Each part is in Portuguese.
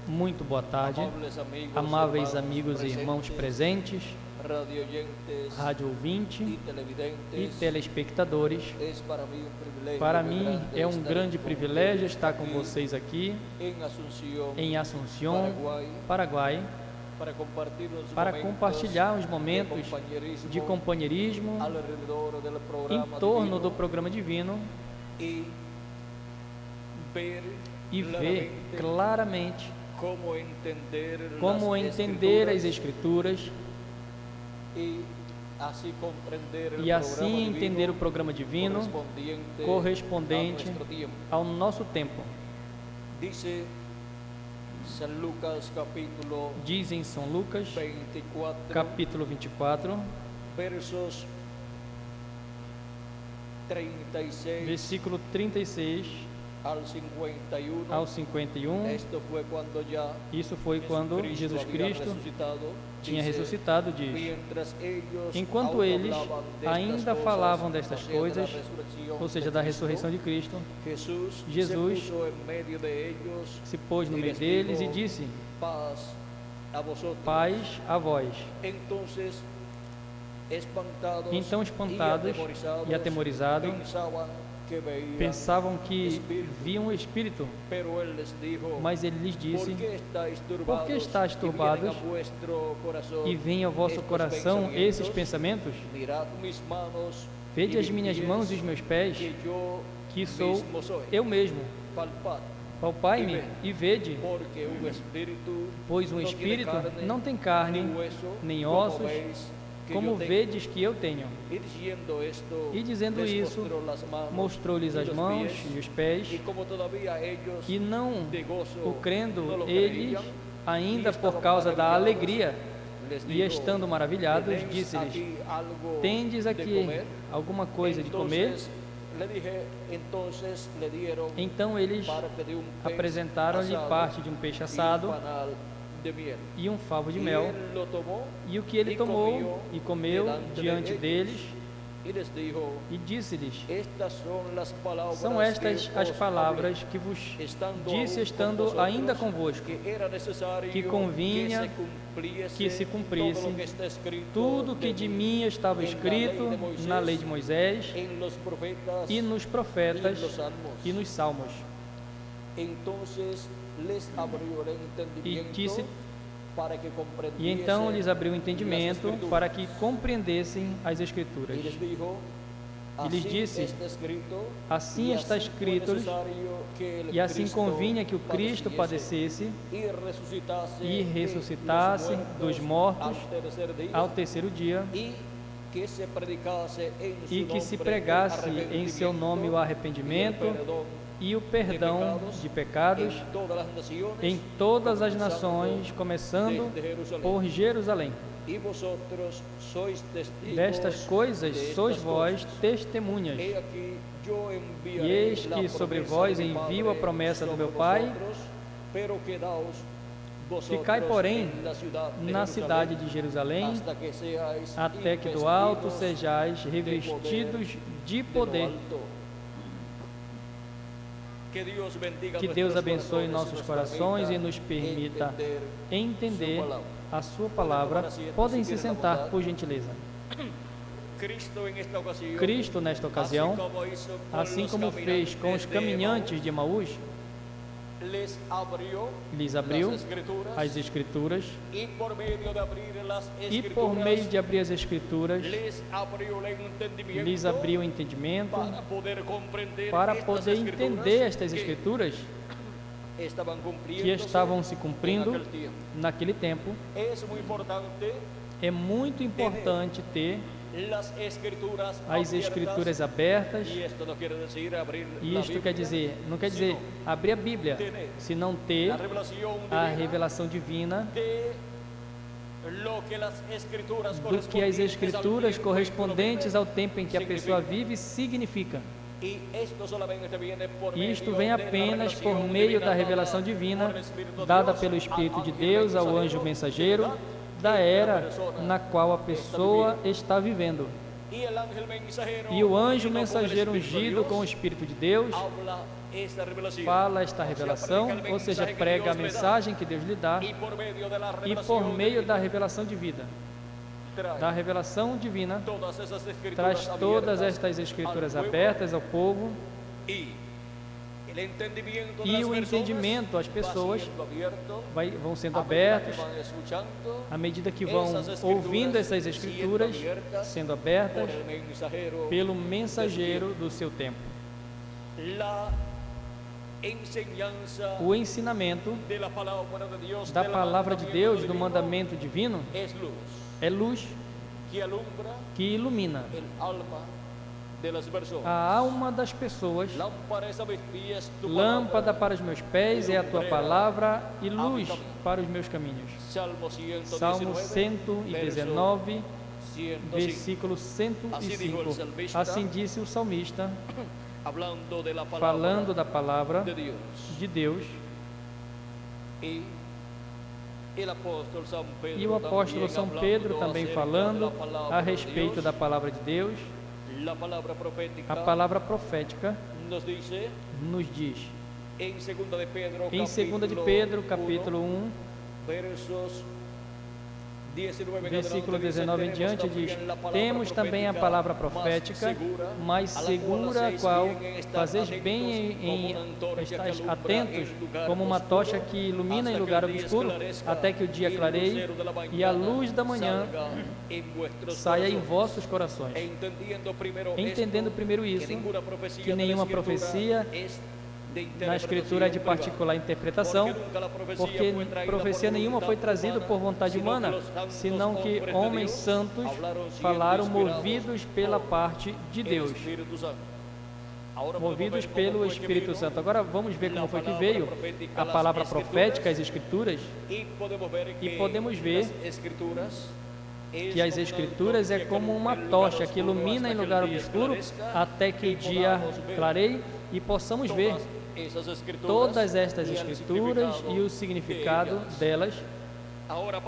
Muito boa tarde, amáveis amigos e irmãos presentes, rádio ouvinte e telespectadores. Para mim é um grande privilégio estar com vocês aqui em Assunção, Paraguai, para compartilhar os momentos de companheirismo em torno do programa divino e ver claramente como entender as Escrituras e assim entender o programa divino correspondente ao nosso tempo. Diz em São Lucas, capítulo 24, versículo 36 ao 51. Isso foi quando Jesus Cristo tinha ressuscitado, diz: enquanto eles ainda falavam destas coisas, ou seja, da ressurreição de Cristo, Jesus se pôs no meio deles e disse: paz a vós. Então, espantados e atemorizados, pensavam que viam o Espírito, mas ele lhes disse: por que estáis turbados e vêm ao vosso coração esses pensamentos? Vede as minhas mãos e os meus pés, que sou eu mesmo. Palpai-me e vede, pois um espírito não tem carne nem ossos, como vedes que eu tenho. E dizendo isso, mostrou-lhes as mãos e os pés, e não o crendo eles, ainda por causa da alegria, e estando maravilhados, disse-lhes: tendes aqui alguma coisa de comer? Então eles apresentaram-lhe parte de um peixe assado e um favo de mel, e o que ele tomou e comeu diante deles, e disse-lhes: são estas as palavras que vos disse estando ainda convosco, que convinha que se cumprisse tudo que de mim estava escrito na lei de Moisés e nos profetas e nos salmos. E então lhes abriu o entendimento para que compreendessem as Escrituras. E lhes disse: assim está escrito, e assim convinha que o Cristo padecesse e ressuscitasse dos mortos ao terceiro dia, e que se pregasse em seu nome o arrependimento e o perdão de pecados em todas as nações, começando por Jerusalém. Destas coisas sois vós testemunhas. E eis que sobre vós envio a promessa do meu Pai. Ficai, porém, na cidade de Jerusalém, até que do alto sejais revestidos de poder. Que Deus abençoe nossos corações e nos permita entender a sua palavra. Podem se sentar, por gentileza. Cristo, nesta ocasião, assim como fez com os caminhantes de Emaús, lhes abriu as Escrituras, e por meio de abrir as Escrituras, lhes abriu o entendimento para poder entender estas Escrituras que estavam se cumprindo naquele tempo. É muito importante ter as Escrituras abertas. E isto não quer dizer abrir a Bíblia, senão ter a revelação divina do que as Escrituras correspondentes ao tempo em que a pessoa vive significam. Isto vem apenas por meio da revelação divina dada pelo Espírito de Deus ao anjo mensageiro da era na qual a pessoa está vivendo. E o anjo mensageiro ungido com o Espírito de Deus fala esta revelação, ou seja, prega a mensagem que Deus lhe dá, e por meio da revelação divina, traz todas estas escrituras abertas ao povo, e o entendimento, as pessoas vão sendo abertos à medida que vão ouvindo essas escrituras sendo abertas pelo mensageiro do seu tempo. O ensinamento da palavra de Deus, do mandamento divino, é luz que ilumina a alma das pessoas. Lâmpada para os meus pés é a tua palavra e luz para os meus caminhos. Salmo 119, versículo 105. Assim disse o salmista, falando da palavra de Deus. E o apóstolo São Pedro também falando a respeito da palavra de Deus. A palavra profética nos diz em 2 de Pedro, capítulo 1, versículo 19 em diante, diz: temos também a palavra profética, mais segura, a qual fazeis bem em estar atentos, como uma tocha que ilumina em lugar obscuro, até que o dia clareie e a luz da manhã saia em vossos corações. Entendendo primeiro isso, que nenhuma profecia na Escritura é de particular interpretação, porque profecia nenhuma foi trazida por vontade humana, senão que homens santos falaram movidos pela parte de Deus, movidos pelo Espírito Santo. Agora vamos ver como foi que veio a palavra profética, as Escrituras, e podemos ver que as Escrituras é como uma tocha que ilumina em lugar obscuro até que o dia clareie e possamos ver todas estas Escrituras e o significado delas. Agora,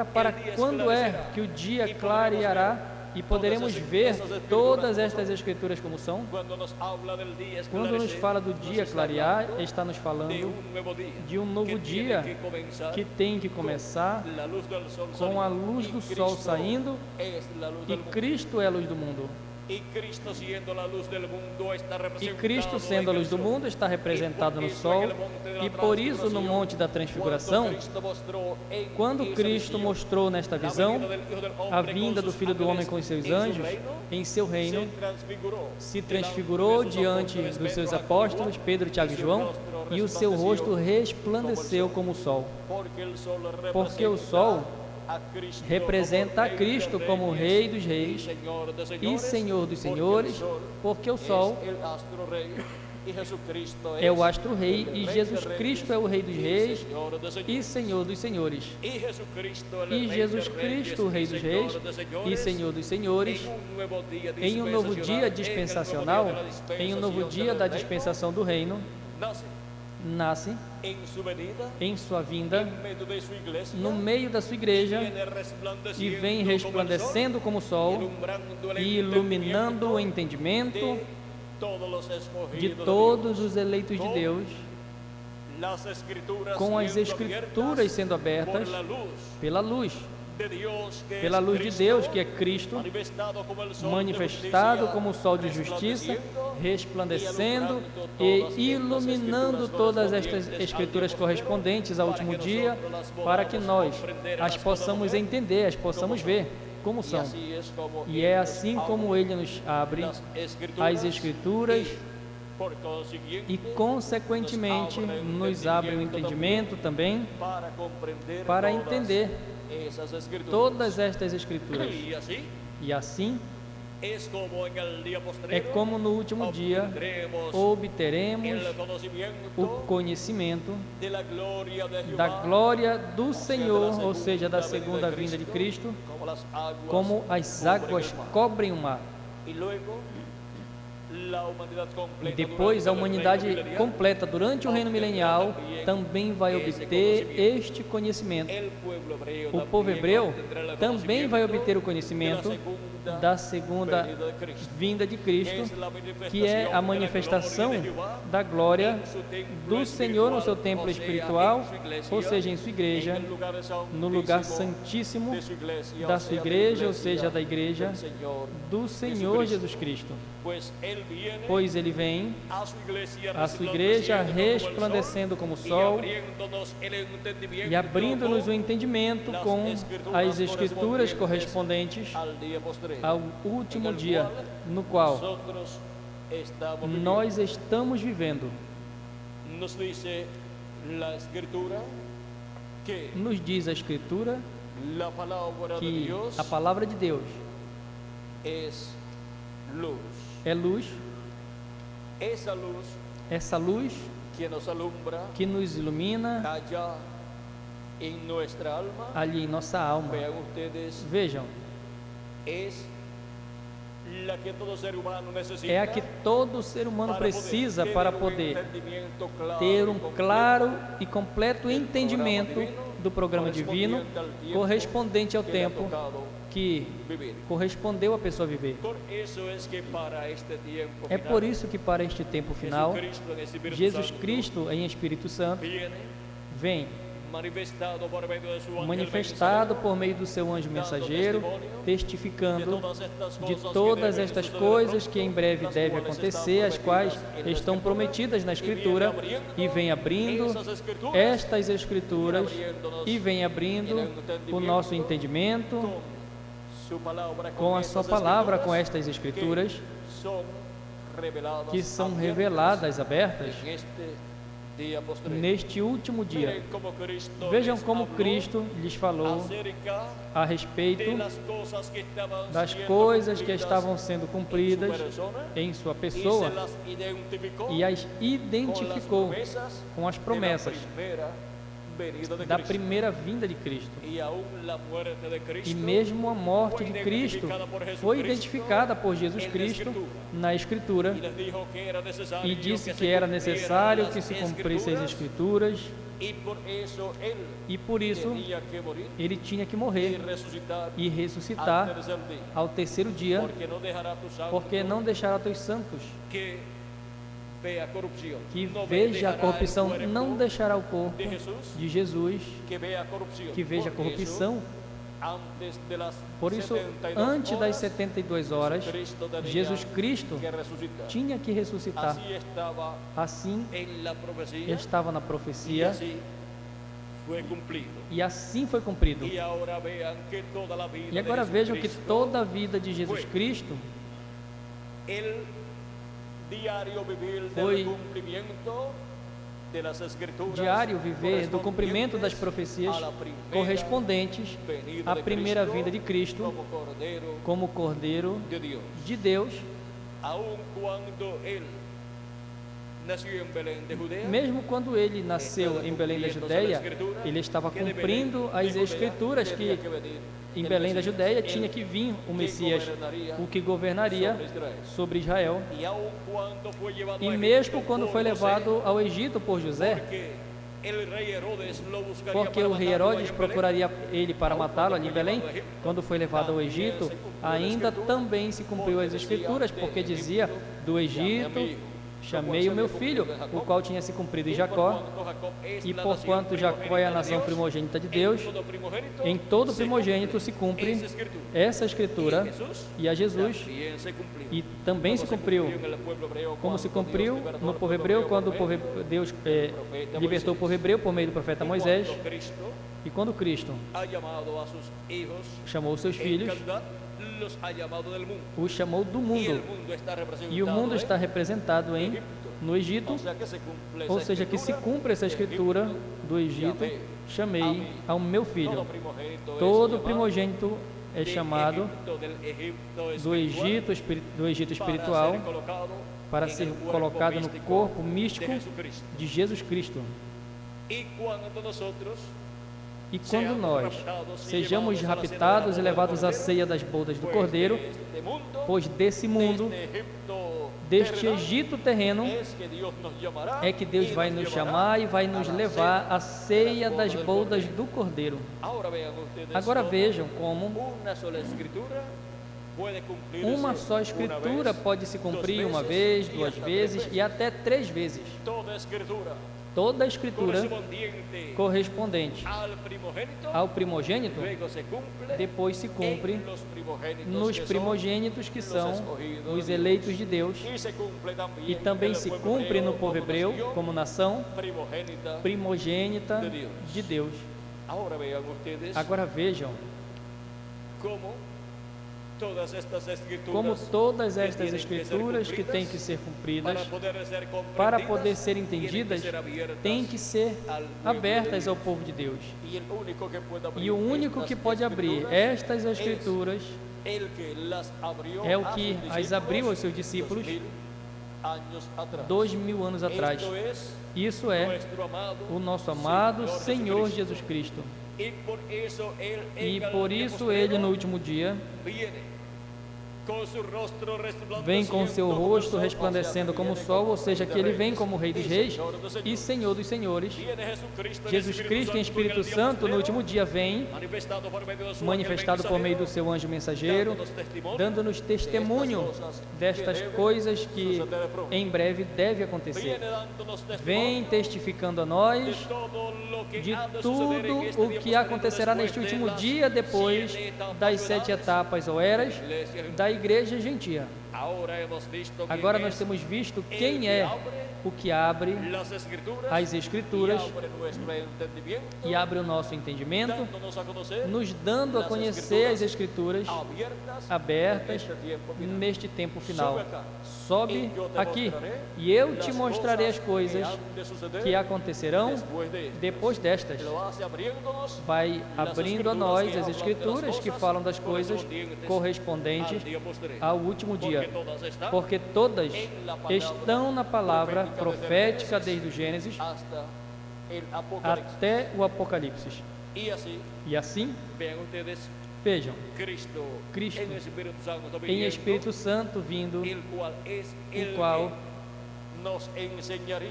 para quando é que o dia clareará e poderemos ver todas estas Escrituras como são? Quando nos fala do dia clarear, está nos falando de um novo dia que tem que começar com a luz do sol saindo, e Cristo é a luz do mundo. E Cristo, sendo a luz do mundo, está representado no sol, e por isso no Monte da Transfiguração, quando Cristo mostrou nesta visão a vinda do Filho do Homem com os seus anjos em seu reino, se transfigurou diante dos seus apóstolos, Pedro, Tiago e João, e o seu rosto resplandeceu como o sol, porque o sol representa a Cristo como Rei dos Reis e Senhor dos Senhores, porque o Sol é o astro-rei e Jesus Cristo é o Rei dos Reis e Senhor dos Senhores. E Jesus Cristo, o Rei dos Reis e Senhor dos Senhores, em um novo dia dispensacional, em um novo dia da dispensação do reino, nasce em sua vinda, no meio da sua igreja, e vem resplandecendo como o sol e iluminando o entendimento de todos os eleitos de Deus, com as Escrituras sendo abertas pela luz de Deus, que é Cristo, manifestado como o sol de justiça, resplandecendo e iluminando todas estas Escrituras correspondentes ao último dia, para que nós as possamos entender, as possamos ver como são. E é assim como Ele nos abre as Escrituras e, consequentemente, nos abre o entendimento também para entender todas estas Escrituras. E assim é como no último dia obteremos o conhecimento da glória do Senhor, ou seja, da segunda vinda de Cristo, como as águas cobrem o mar. E depois a humanidade completa, durante o reino milenial, também vai obter este conhecimento. O povo hebreu também vai obter o conhecimento da segunda vinda de Cristo, que é a manifestação da glória do Senhor no seu templo espiritual, ou seja, em sua igreja, no lugar santíssimo da sua igreja, ou seja, da igreja do Senhor Jesus Cristo. Pois ele vem à sua igreja resplandecendo como o sol e abrindo-nos o entendimento com as escrituras correspondentes ao último dia no qual nós estamos vivendo. Nos diz a Escritura que a palavra de Deus é luz, essa luz que nos ilumina ali em nossa alma. Vejam, é a que todo ser humano precisa para poder ter um claro e completo entendimento do programa divino correspondente ao tempo que correspondeu a pessoa viver. É por isso que para este tempo final, Jesus Cristo em Espírito Santo vem manifestado por meio do seu anjo mensageiro, testificando de todas estas coisas que em breve devem acontecer, as quais estão prometidas na Escritura, e vem abrindo estas Escrituras e vem abrindo o nosso entendimento com a sua palavra, com estas Escrituras que são reveladas, abertas neste último dia. Vejam como Cristo lhes falou a respeito das coisas que estavam sendo cumpridas em sua pessoa e as identificou com as promessas da primeira vinda de Cristo. E mesmo a morte de Cristo foi identificada por Jesus Cristo na Escritura, e disse que era necessário que se cumprissem as Escrituras, e por isso ele tinha que morrer e ressuscitar ao terceiro dia, porque não deixará teus santos que veja a corrupção, não deixará o corpo de Jesus que veja a corrupção. Por isso, antes das 72 horas, Jesus Cristo tinha que ressuscitar. Assim estava na profecia, e assim foi cumprido. E agora vejam que toda a vida de Jesus Cristo foi diário viver do cumprimento das profecias correspondentes à primeira vinda de Cristo como Cordeiro de Deus. Mesmo quando ele nasceu em Belém da Judeia, ele estava cumprindo as Escrituras que em Belém da Judeia tinha que vir o Messias, o que governaria sobre Israel. E mesmo quando foi levado ao Egito por José, porque o rei Herodes procuraria ele para matá-lo ali em Belém, quando foi levado ao Egito, ainda também se cumpriu as Escrituras, porque dizia: do Egito chamei o meu filho, o qual tinha se cumprido em Jacó, e porquanto Jacó é a nação primogênita de Deus, em todo primogênito se cumpre essa Escritura, e a Jesus, e também se cumpriu, como se cumpriu no povo hebreu, quando o povo Deus libertou o povo hebreu por meio do profeta Moisés, e quando Cristo chamou os seus filhos, os chamou do mundo, e o mundo está representado no Egito, ou seja, que se cumpre essa Escritura do Egito: chamei ao meu filho. Todo primogênito é chamado do Egito espiritual para ser colocado no corpo místico de Jesus Cristo. E quando nós sejamos raptados e levados à ceia das bodas do Cordeiro, pois desse mundo, deste Egito terreno, é que Deus vai nos chamar e vai nos levar à ceia das bodas do Cordeiro. Agora vejam como Uma só escritura pode se cumprir uma vez, 2 vezes e até 3 vezes. Toda a escritura correspondente ao primogênito, depois se cumpre nos primogênitos, que são os eleitos de Deus, e também se cumpre no povo hebreu como nação primogênita de Deus. Agora vejam como todas estas escrituras que têm que ser cumpridas para poder ser entendidas, têm que ser abertas ao povo de Deus. E o único que pode abrir estas escrituras é o que as abriu aos seus discípulos 2000 anos atrás. Isso é o nosso amado Senhor Jesus Cristo. E por isso Ele, no último dia, vem com seu rosto resplandecendo como o sol, ou seja, que Ele vem como Rei dos Reis e Senhor dos Senhores. Jesus Cristo em Espírito Santo no último dia vem, manifestado por meio do seu anjo mensageiro, dando-nos testemunho destas coisas que em breve deve acontecer. Vem testificando a nós de tudo o que acontecerá neste último dia, depois das 7 etapas ou eras da igreja gentia. Agora nós temos visto quem é o que abre as escrituras e abre o nosso entendimento, nos dando a conhecer as escrituras abertas neste tempo final. Sobe aqui e eu te mostrarei as coisas que acontecerão depois destas. Vai abrindo a nós as escrituras que falam das coisas correspondentes ao último dia, porque todas estão na palavra profética desde o Gênesis até o Apocalipse. E assim, vejam, Cristo em Espírito Santo vindo, o qual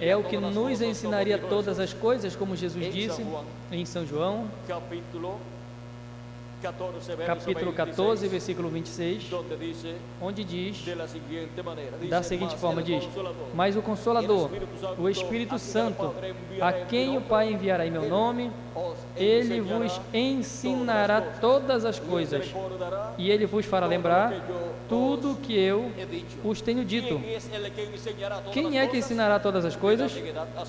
é o que nos ensinaria todas as coisas, como Jesus disse em São João, capítulo 14, versículo 26, onde diz da seguinte forma, diz: mas o Consolador, o Espírito Santo, a quem o Pai enviará em meu nome, ele vos ensinará todas as coisas, e ele vos fará lembrar tudo o que eu os tenho dito. Quem é que ensinará todas as coisas?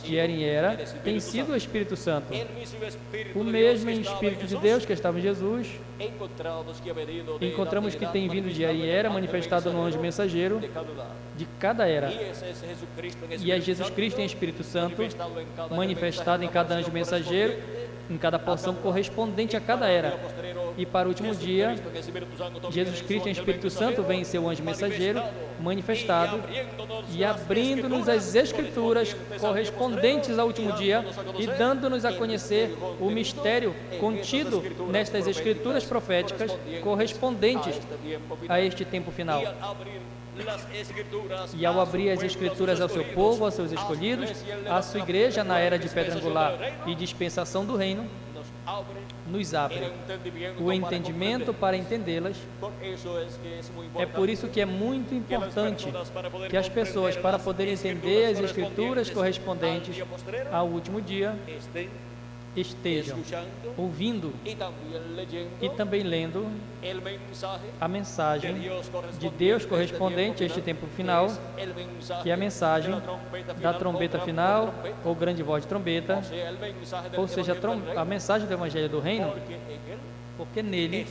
De era em era tem sido o Espírito Santo, o mesmo Espírito de Deus que estava em Jesus. Encontramos que tem vindo de era em era, manifestado no anjo mensageiro de cada era. E é Jesus Cristo em Espírito Santo, manifestado em cada anjo mensageiro, em cada porção correspondente a cada era. E para o último dia, Jesus Cristo em Espírito Santo vem em seu anjo mensageiro, manifestado e abrindo-nos as escrituras correspondentes ao último dia e dando-nos a conhecer o mistério contido nestas escrituras proféticas correspondentes a este tempo final. E ao abrir as escrituras ao seu povo, aos seus escolhidos, à sua igreja na era de pedra angular e dispensação do reino, nos abre o entendimento para entendê-las. É por isso que é muito importante que as pessoas, para poderem entender as escrituras correspondentes ao último dia, estejam ouvindo e também lendo a mensagem de Deus correspondente a este tempo final, que é a mensagem da trombeta final, ou grande voz de trombeta, ou seja, a mensagem do Evangelho do Reino, porque nele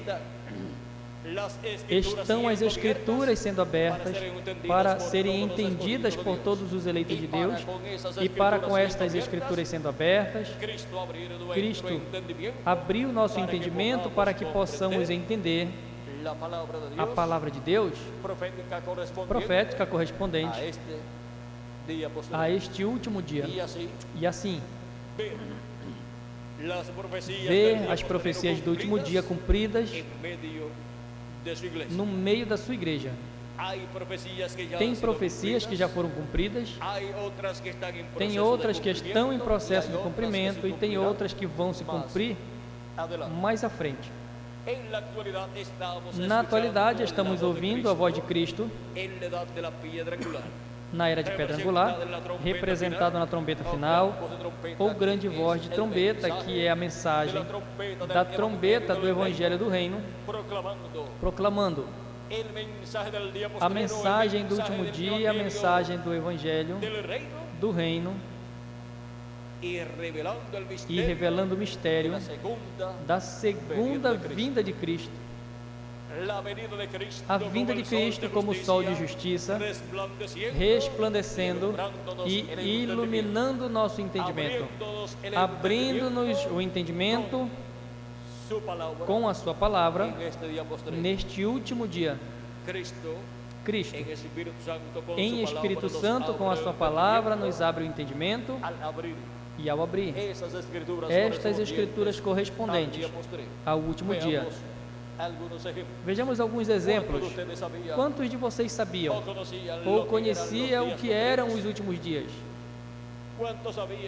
estão as escrituras sendo abertas para serem entendidas por todos os eleitos de Deus, e para com estas escrituras sendo abertas, Cristo abriu nosso entendimento para que possamos entender a palavra de Deus profética correspondente a este último dia. E assim, ver as profecias do último dia cumpridas no meio da sua igreja. Tem profecias que já foram cumpridas, tem outras que estão em processo de cumprimento e tem outras que vão se cumprir mais à frente. Na atualidade, estamos ouvindo a voz de Cristo na era de pedra angular, representado na trombeta final, ou grande voz de trombeta, que é a mensagem da trombeta do Evangelho do Reino, proclamando a mensagem do último dia, a mensagem do Evangelho do Reino, e revelando o mistério da segunda vinda de Cristo. A vinda de Cristo como sol de justiça, resplandecendo e iluminando o nosso entendimento, abrindo-nos o entendimento com a sua palavra neste último dia. Cristo, em Espírito Santo, com a sua palavra, nos abre o entendimento, e ao abrir estas escrituras correspondentes ao último dia. Vejamos alguns exemplos. Quantos de vocês sabiam ou conheciam o que eram os últimos dias?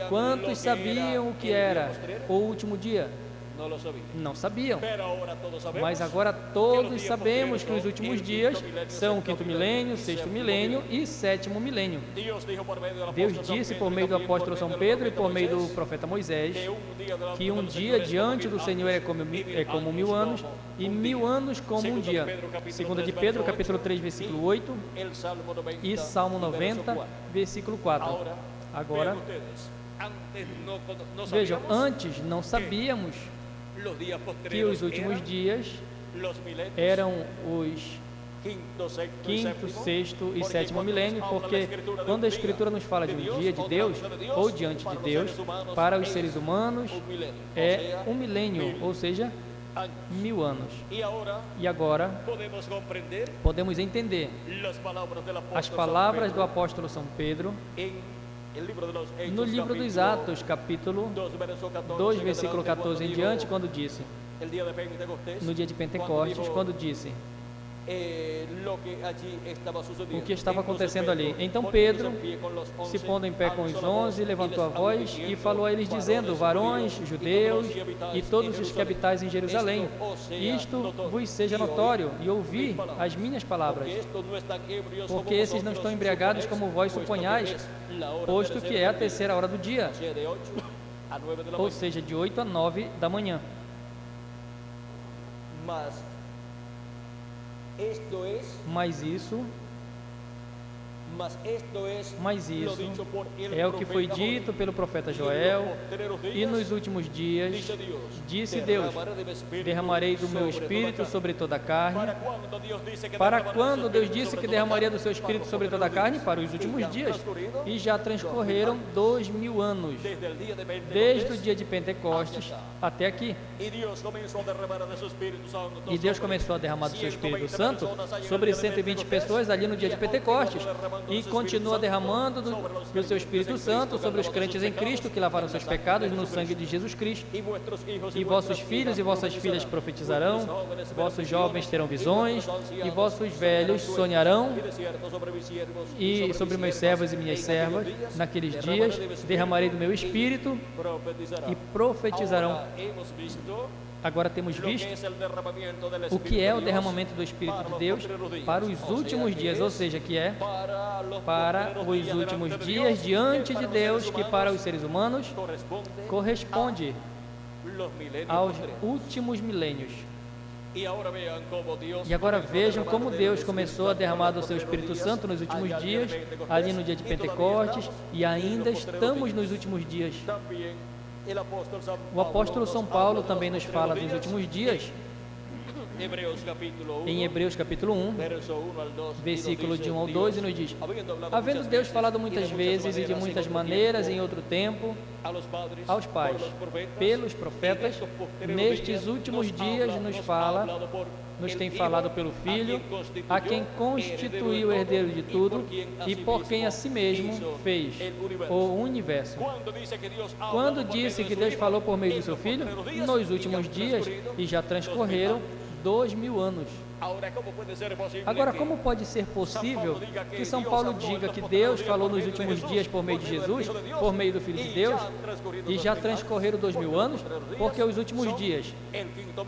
Quantos sabiam o que era o último dia? Não sabiam. Mas agora todos sabemos que os últimos dias são o 5º milênio, 6º milênio e 7º milênio. Deus disse por meio do apóstolo São Pedro e por meio do profeta Moisés que um dia diante do Senhor é como 1000 anos e 1000 anos como um dia. 2 de Pedro, capítulo 3, versículo 8 e Salmo 90, versículo 4. Agora, vejam, antes não sabíamos que os últimos dias eram os 5º, 6º e 7º milênio, porque quando a Escritura nos fala de um dia de Deus, ou diante de Deus, para os seres humanos é 1 milênio, ou seja, 1000 anos. E agora podemos entender as palavras do apóstolo São Pedro no livro dos Atos, capítulo 2, versículo 14 em diante, quando disse, no dia de Pentecostes, quando disse o que estava acontecendo ali. Então Pedro, se pondo em pé com os 11, levantou a voz e falou a eles dizendo: varões, judeus e todos os que habitais em Jerusalém, isto vos seja notório e ouvi as minhas palavras, porque esses não estão embriagados como vós suponhais, posto que é a 3ª hora do dia, ou seja, de 8 a 9 da manhã. Mas isso é o que foi dito pelo profeta Joel, e nos últimos dias disse Deus: derramarei do meu espírito sobre toda a carne. Para quando Deus disse que derramaria do seu espírito sobre toda a carne? Para os últimos dias. E já transcorreram 2000 anos, desde o dia de Pentecostes até aqui. E Deus começou a derramar do seu Espírito Santo sobre 120 pessoas ali no dia de Pentecostes, e continua derramando do seu Espírito Santo sobre os crentes em Cristo que lavaram seus pecados no sangue de Jesus Cristo. E vossos filhos e vossas filhas profetizarão, vossos jovens terão visões, e vossos velhos sonharão. E sobre meus servos e minhas servas, naqueles dias, derramarei do meu Espírito e profetizarão. Agora temos visto o que é o derramamento do Espírito de Deus para os últimos dias, ou seja, que é para os últimos dias diante de Deus, que para os seres humanos corresponde aos últimos milênios. E agora vejam como Deus começou a derramar do seu Espírito Santo nos últimos dias, ali no dia de Pentecostes, e ainda estamos nos últimos dias. O apóstolo São Paulo também nos fala dos últimos dias, em Hebreus capítulo 1, versículo de 1 ao 2, e nos diz: havendo Deus falado muitas vezes e de muitas maneiras em outro tempo aos pais, pelos profetas, nestes últimos dias nos tem falado pelo Filho, a quem constituiu o herdeiro de tudo e por quem a si mesmo fez o universo. Quando disse que Deus falou por meio do seu Filho? Nos últimos dias, e já transcorreram 2000 anos. Agora, como pode ser possível que São Paulo diga que Deus falou nos últimos dias por meio de Jesus, por meio do Filho de Deus, e já transcorreram 2000 anos? Porque os últimos dias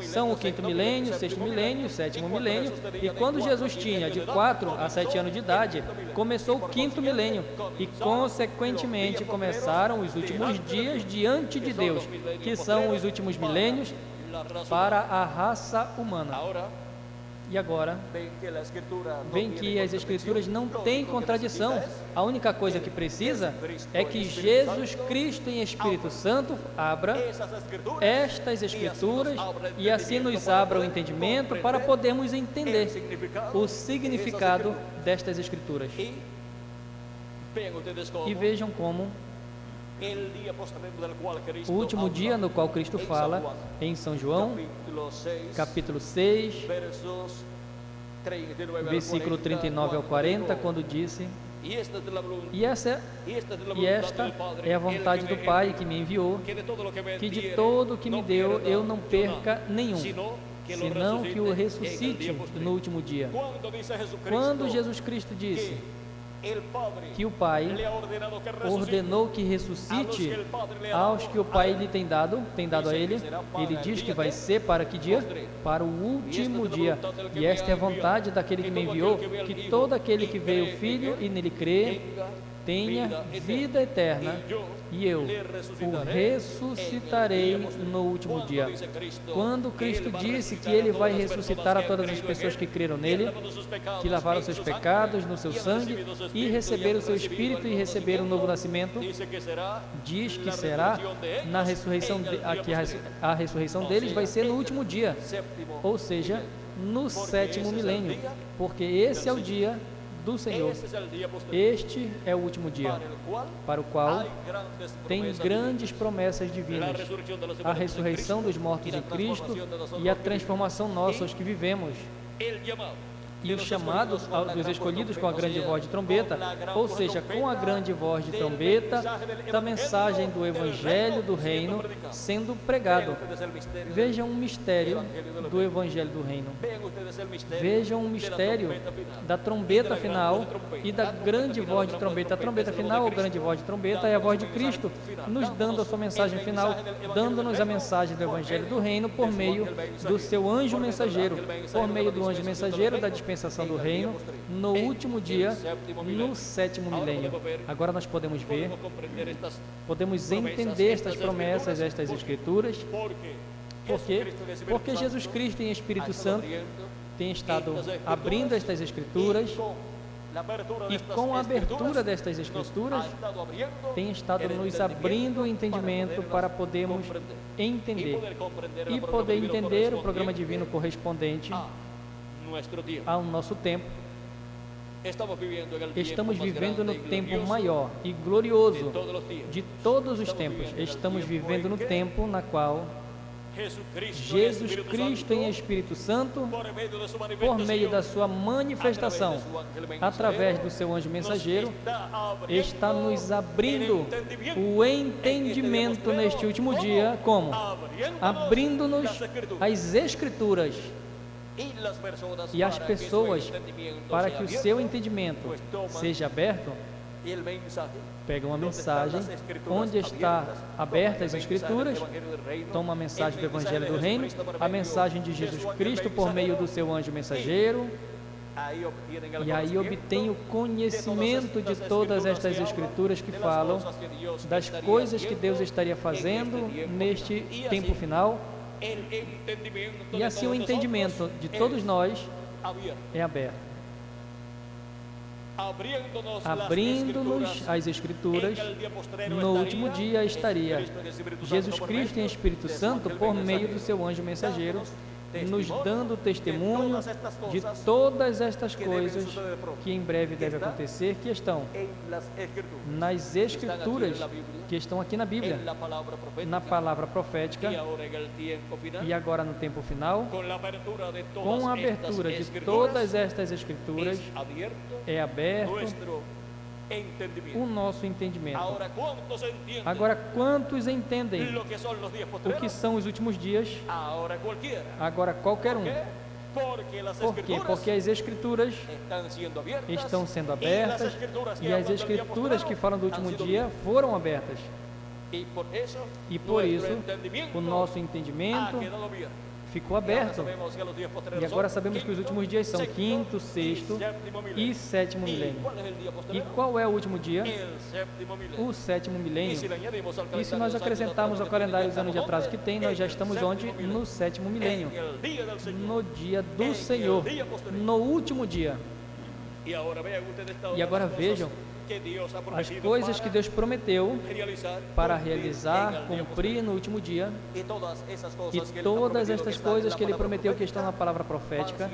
são o 5º milênio, 6º milênio, 7º milênio, e quando Jesus tinha de 4 a 7 anos de idade, começou o 5º milênio, e consequentemente começaram os últimos dias diante de Deus, que são os últimos milênios para a raça humana. E agora, vem que as Escrituras não têm contradição. A única coisa que precisa é que Jesus Cristo em Espírito Santo abra estas Escrituras e assim nos abra o entendimento para podermos entender o significado destas Escrituras. E vejam como o último dia no qual Cristo fala em São João, capítulo 6, versículo 39 ao 40, quando disse: e esta é a vontade do Pai que me enviou, que de todo o que me deu eu não perca nenhum, senão que o ressuscite no último dia. Quando Jesus Cristo disse que o Pai ordenou que ressuscite aos que o Pai lhe tem dado a ele diz que vai ser para que dia? Para o último dia. E esta é a vontade daquele que me enviou, que todo aquele que vê o Filho e nele crê tenha vida eterna, e eu o ressuscitarei no último dia. Quando Cristo disse que Ele vai ressuscitar a todas as pessoas que creram nele, que lavaram seus pecados no seu sangue e receberam o seu Espírito e receberam o novo nascimento, diz que será na ressurreição, a ressurreição deles vai ser no último dia, ou seja, no 7º milênio, porque esse é o dia do Senhor. Este é o último dia, para o qual tem grandes promessas divinas, a ressurreição dos mortos em Cristo e a transformação nossa, os que vivemos, e o chamado dos escolhidos com a grande voz de trombeta, ou seja, com a grande voz de trombeta da mensagem do Evangelho do Reino sendo pregado. Vejam um mistério do Evangelho do Reino. Vejam um mistério da trombeta final e da grande voz de trombeta. A trombeta final ou grande voz de trombeta é a voz de Cristo nos dando a sua mensagem final, dando-nos a mensagem do Evangelho do Reino por meio do seu anjo mensageiro, por meio do anjo mensageiro da dispensação do reino no último dia, no 7º milênio. Agora nós podemos ver, podemos entender estas promessas, estas Escrituras. Por quê? Porque Jesus Cristo em Espírito Santo tem estado abrindo estas Escrituras, e com a abertura destas Escrituras tem estado nos abrindo o entendimento para podermos entender e poder entender o programa divino correspondente ao nosso tempo. Estamos vivendo no tempo maior e glorioso de todos os tempos. Estamos vivendo no tempo na qual Jesus Cristo em Espírito Santo, por meio da sua manifestação, através do seu anjo mensageiro, está nos abrindo o entendimento neste último dia. Como? Abrindo-nos as Escrituras e as pessoas, para que o seu entendimento seja aberto, pega uma mensagem onde está abertas as Escrituras, toma a mensagem do Evangelho do Reino, a mensagem de Jesus Cristo por meio do seu anjo mensageiro, e aí obtém o conhecimento de todas estas Escrituras que falam das coisas que Deus estaria fazendo neste tempo final. E assim o entendimento de todos nós é aberto, abrindo-nos as Escrituras. No último dia estaria Jesus Cristo em Espírito Santo por meio do seu anjo mensageiro, nos dando testemunho de todas estas coisas que em breve devem acontecer, que estão nas Escrituras, que estão aqui na Bíblia, na palavra profética, e agora no tempo final, com a abertura de todas estas Escrituras, é aberto o nosso entendimento. Agora, quantos entendem o que são os últimos dias? Agora, qualquer um. Por quê? Porque as Escrituras estão sendo abertas e as Escrituras que falam do último dia foram abertas. E por isso, o nosso entendimento ficou aberto. E agora sabemos que os últimos dias são quinto, sexto e sétimo milênio. E qual é o último dia? O sétimo milênio. E se nós acrescentarmos ao calendário os anos de atraso que tem, nós já estamos onde? No sétimo milênio. No dia do Senhor. No último dia. E agora vejam as coisas que Deus prometeu para realizar, cumprir no último dia, e todas estas coisas que Ele prometeu que estão na palavra profética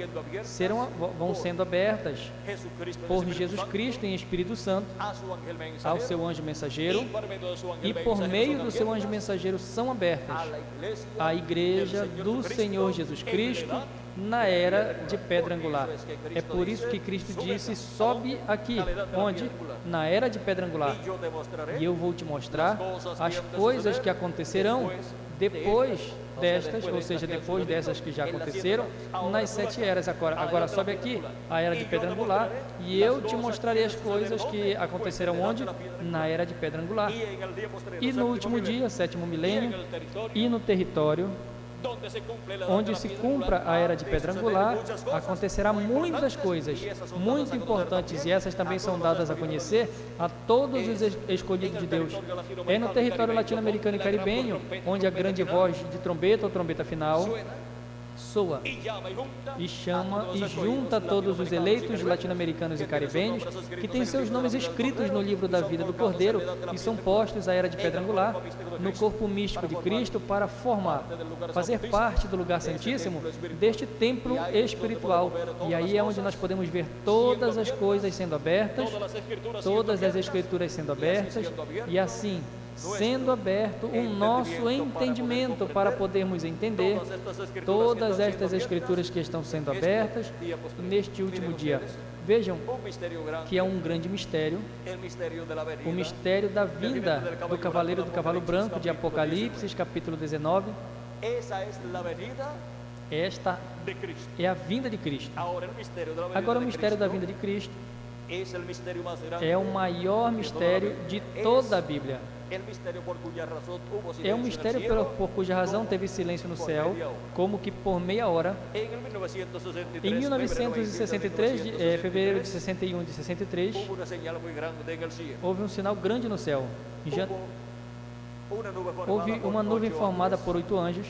vão sendo abertas por Jesus Cristo em Espírito Santo ao seu anjo mensageiro, e por meio do seu anjo mensageiro são abertas à igreja do Senhor Jesus Cristo na era de pedra angular. É por isso que Cristo disse: sobe aqui. Onde? Na era de pedra angular. E eu vou te mostrar as coisas que acontecerão depois destas, ou seja, depois dessas que já aconteceram nas 7 eras. Agora sobe aqui, a era de pedra angular, e eu te mostrarei as coisas que acontecerão onde? Na era de pedra angular. E no último dia, sétimo milênio, e no território onde se cumpra a era de pedra angular, acontecerá muitas coisas muito importantes, e essas também são dadas a conhecer a todos os escolhidos de Deus. É no território latino-americano e caribenho, onde a grande voz de trombeta ou trombeta final soa e chama e junta todos os eleitos latino-americanos e caribenhos que têm seus nomes escritos no livro da vida do Cordeiro e são postos à era de pedra angular no corpo místico de Cristo para fazer parte do lugar santíssimo deste templo espiritual. E aí é onde nós podemos ver todas as coisas sendo abertas, todas as Escrituras sendo abertas, e assim sendo aberto o nosso entendimento para podermos entender todas estas Escrituras que estão sendo abertas neste último dia. Vejam que é um grande mistério, o mistério da vinda do cavaleiro do cavalo branco de Apocalipse, capítulo 19. Esta é a vinda de Cristo. Agora, o mistério da vinda de Cristo é o maior mistério de toda a Bíblia. É um mistério por cuja razão teve silêncio no céu, como que por meia hora. Em 1963, fevereiro de 61 de 63, houve um sinal grande no céu. Houve uma nuvem formada por 8 anjos,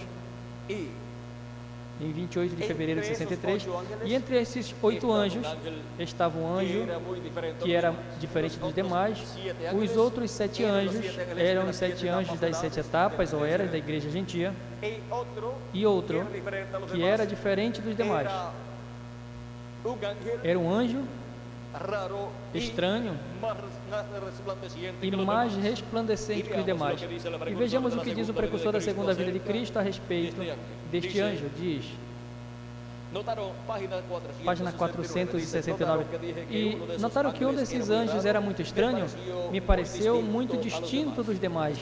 em 28 de fevereiro de 63, e entre esses 8 anjos estava um anjo que era diferente dos demais. Os outros 7 anjos eram os 7 anjos das 7 etapas ou eras da igreja gentia, e outro que era diferente dos demais. Era um anjo estranho e mais resplandecente que os demais. E vejamos o que diz o precursor da segunda vinda de Cristo a respeito deste anjo. Diz, página 469, e notaram que um desses anjos era muito estranho, me pareceu muito distinto dos demais.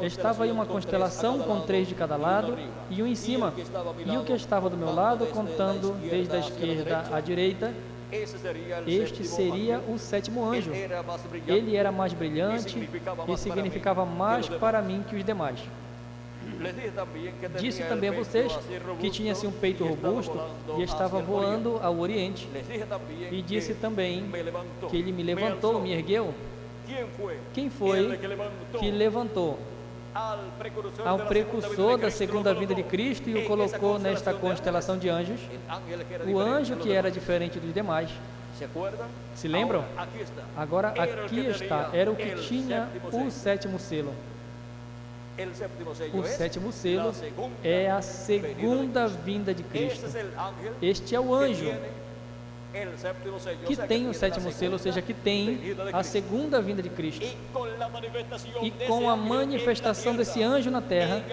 Estava em uma constelação com 3 de cada lado e um em cima, e o que estava do meu lado, contando desde a esquerda à direita, este seria o 7º anjo. Ele era mais brilhante e significava mais para mim que os demais. Disse também a vocês que tinha assim um peito robusto e estava voando ao Oriente. E disse também que ele me levantou, me ergueu. Quem foi que levantou? Ao precursor da segunda vinda de Cristo e o colocou nesta constelação de anjos, o anjo que era diferente dos demais. Se lembram? Agora aqui está, era o que tinha o 7º selo. O 7º selo é a segunda vinda de Cristo. Este é o anjo que tem o 7º selo, ou seja, que tem a segunda vinda de Cristo. E com a manifestação desse anjo na terra,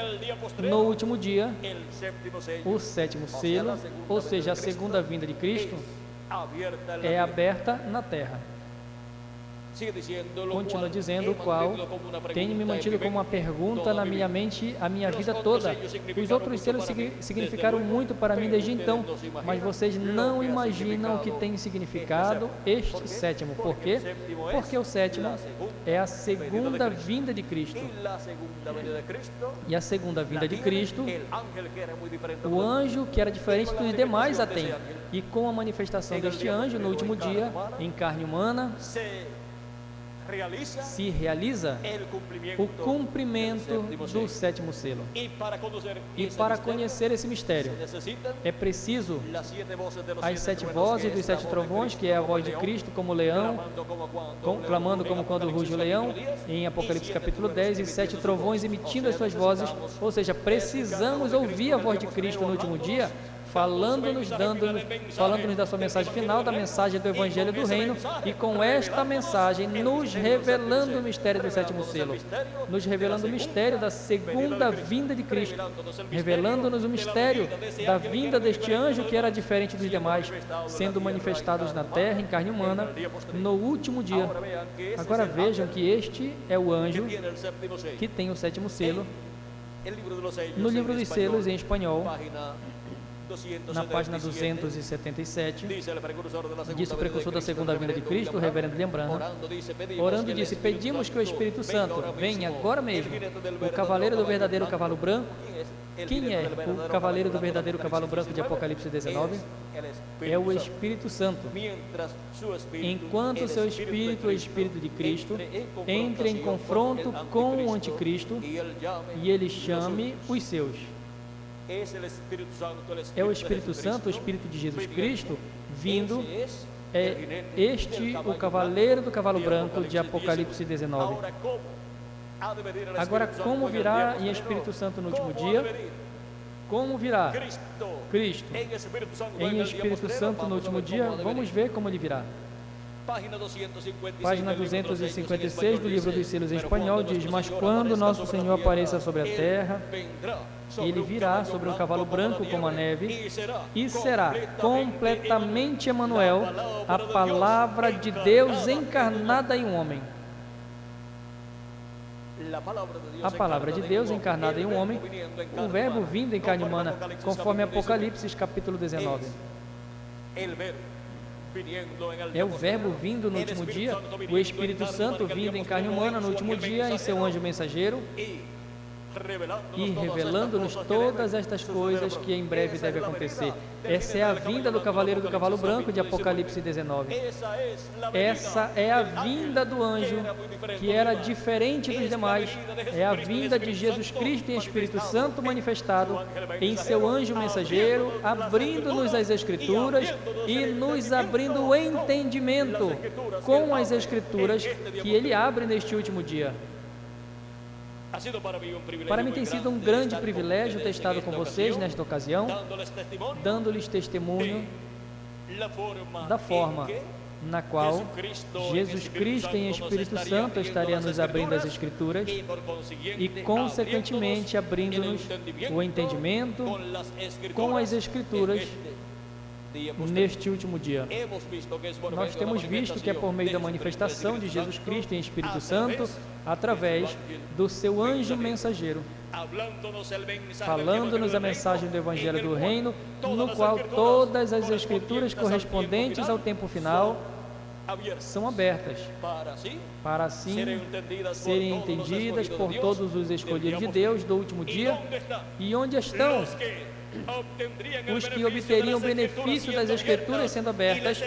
no último dia, o 7º selo, ou seja, a segunda vinda de Cristo, é aberta na terra. Continua dizendo, o qual tem me mantido como uma pergunta na minha mente a minha vida toda. Os outros selos significaram muito para mim desde então, mas vocês não imaginam o que tem significado este sétimo. Por quê? Porque o sétimo é a segunda vinda de Cristo. E a segunda vinda de Cristo, o anjo que era diferente dos demais a tem. E com a manifestação deste anjo no último dia, em carne humana, se realiza o cumprimento do sétimo selo. E para conhecer esse mistério, é preciso as 7 vozes dos 7 trovões, que é a voz de Cristo como leão, clamando como quando ruge o leão, em Apocalipse capítulo 10, e 7 trovões emitindo as suas vozes, ou seja, precisamos ouvir a voz de Cristo no último dia, falando-nos da sua mensagem final, da mensagem do Evangelho do Reino, e com esta mensagem nos revelando o mistério do sétimo selo, nos revelando o mistério da segunda vinda de Cristo, revelando-nos o mistério da vinda deste anjo que era diferente dos demais, sendo manifestados na terra em carne humana no último dia. Agora vejam que este é o anjo que tem o sétimo selo. No livro dos selos em espanhol, na página 277, disse o precursor da segunda vinda de Cristo, o reverendo Lembrando, orando, disse: pedimos que o Espírito Santo venha agora mesmo, o cavaleiro do verdadeiro cavalo branco. Quem é o cavaleiro do verdadeiro cavalo branco de Apocalipse 19? É o Espírito Santo. Enquanto o seu Espírito, o Espírito de Cristo, entre em confronto com o anticristo e ele chame os seus. É o Espírito Santo, o Espírito de Jesus Cristo, vindo. É este o cavaleiro do cavalo branco de Apocalipse 19. Agora, como virá em Espírito Santo no último dia? Como virá Cristo em Espírito Santo no último dia? Vamos ver como ele virá. Página 256 do livro dos selos em espanhol diz: mas quando nosso Senhor apareça sobre a terra, ele virá sobre um cavalo branco como a neve, e será completamente Emanuel, a palavra de Deus encarnada em um homem. A palavra de Deus encarnada em um homem, o verbo vindo em carne humana, conforme Apocalipse capítulo 19. É o verbo vindo no último dia, o Espírito Santo vindo em carne humana no último dia em seu anjo mensageiro, e revelando-nos todas estas coisas que em breve devem acontecer. Essa é a vinda do cavaleiro do cavalo branco de Apocalipse 19. Essa é a vinda do anjo que era diferente dos demais. É a vinda de Jesus Cristo em Espírito Santo manifestado em seu anjo mensageiro, abrindo-nos as Escrituras e nos abrindo o entendimento com as Escrituras que ele abre neste último dia. Para mim tem sido um grande privilégio ter estado com vocês nesta ocasião, dando-lhes testemunho da forma na qual Jesus Cristo em Espírito Santo estaria nos abrindo as Escrituras e, consequentemente, abrindo-nos o entendimento com as Escrituras neste último dia. Nós temos visto que é por meio da manifestação de Jesus Cristo em Espírito Santo, através do seu anjo mensageiro, falando-nos a mensagem do Evangelho do Reino, no qual todas as Escrituras correspondentes ao tempo final são abertas, para assim serem entendidas por todos os escolhidos de Deus do último dia. E onde estão os que obteriam o benefício das Escrituras sendo abertas,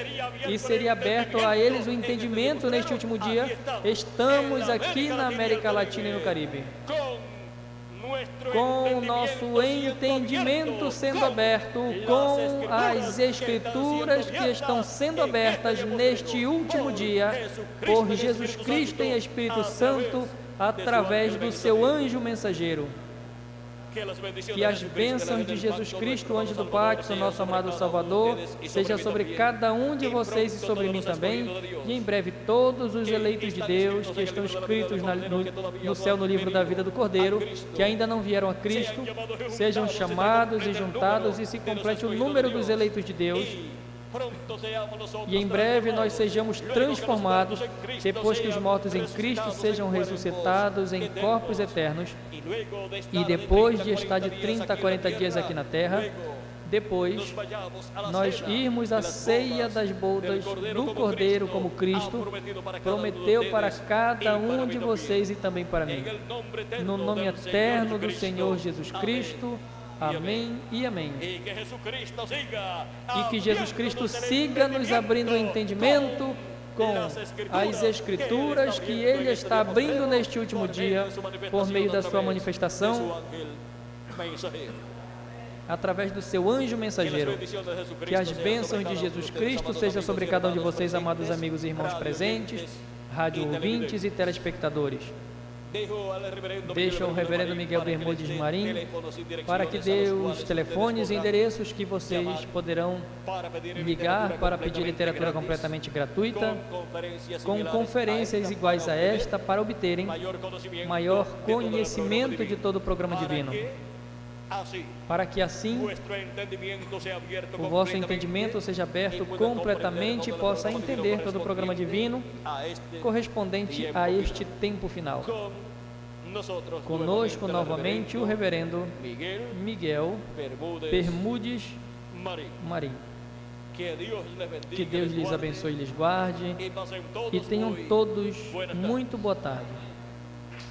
e seria aberto a eles o entendimento neste último dia? Estamos aqui na América Latina e no Caribe, com o nosso entendimento sendo aberto, com as Escrituras que estão sendo abertas neste último dia, por Jesus Cristo em Espírito Santo, através do seu anjo mensageiro. Que as bênçãos de Jesus Cristo, anjo do pacto, nosso amado Salvador, seja sobre cada um de vocês e sobre mim também, e em breve todos os eleitos de Deus que estão escritos no céu no livro da vida do Cordeiro, que ainda não vieram a Cristo, sejam chamados e juntados e se complete o número dos eleitos de Deus, E em breve nós sejamos transformados, depois que os mortos em Cristo sejam ressuscitados em corpos eternos, e depois de estar de 30 a 40 dias aqui na terra, depois nós irmos à ceia das bodas do Cordeiro, como Cristo prometeu para cada um de vocês e também para mim. No nome eterno do Senhor Jesus Cristo. Amém e amém. E que Jesus Cristo siga nos abrindo o entendimento com as Escrituras que Ele está abrindo neste último dia, por meio da sua manifestação, através do seu anjo mensageiro. Que as bênçãos de Jesus Cristo sejam sobre cada um de vocês, amados amigos e irmãos presentes, rádio ouvintes e telespectadores. Deixa o reverendo Miguel Bermudes Marim para que dê os telefones e endereços que vocês poderão ligar para pedir literatura completamente gratuita, com conferências iguais a esta, para obterem maior conhecimento de todo o programa divino, para que assim o vosso entendimento seja aberto completamente e possa entender todo o programa divino correspondente a este tempo final. Conosco novamente o reverendo Miguel Bermudes Marim. Que Deus lhes abençoe e lhes guarde, e tenham todos muito boa tarde.